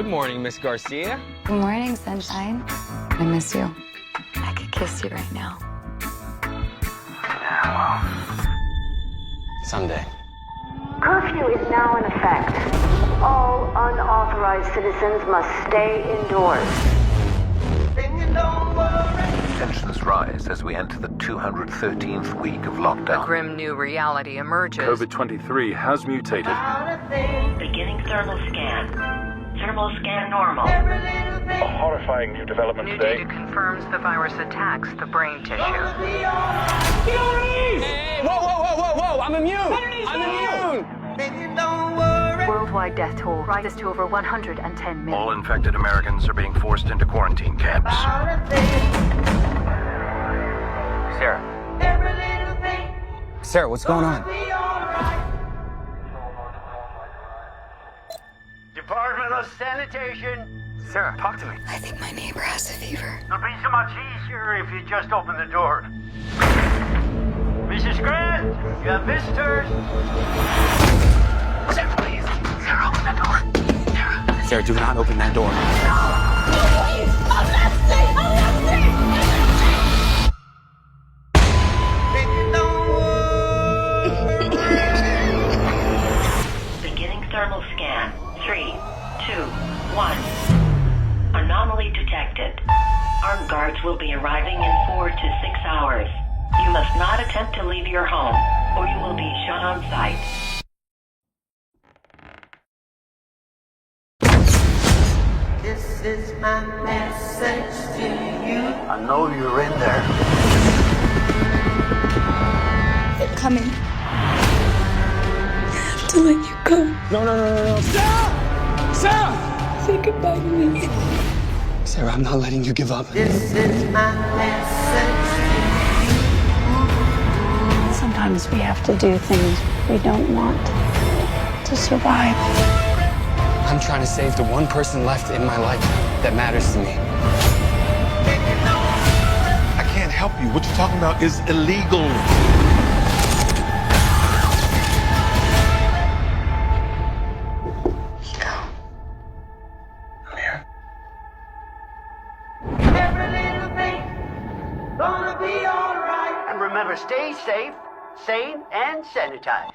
Good morning, Miss Garcia. Good morning, sunshine. I miss you. I could kiss you right now. Yeah, well, someday. Curfew is now in effect. All unauthorized citizens must stay indoors. Tensions rise as we enter the 213th week of lockdown. A grim new reality emerges. COVID-23 has mutated. Beginning thermal scan. Thermal scan normal. A horrifying new development New today. data confirms the virus attacks the brain tissue. Hey, whoa! I'm immune! I'm immune! Worldwide death toll rises to over 110 million. All infected Americans are being forced into quarantine camps. Sarah, what's going on? Department of Sanitation. Sarah, talk to me. I think my neighbor has a fever. It'll be so much easier if you just open the door. Mrs. Grant, you have visitors. Sarah, please. Sarah, open that door. Sarah, do not open that door. Beginning thermal scan. 3, 2, 1. Anomaly detected. Armed guards will be arriving in 4 to 6 hours. You must not attempt to leave your home, or you will be shot on sight. This is my message to you. I know you're in there. They're coming to let you go. No. Sarah! Sarah! Say goodbye to me. Sarah, I'm not letting you give up. This is my message Sometimes we have to do things we don't want to survive. I'm trying to save the one person left in my life that matters to me. I can't help you. What you're talking about is illegal. I'm here. Every little thing gonna be alright. And remember, stay safe, sane, and sanitized.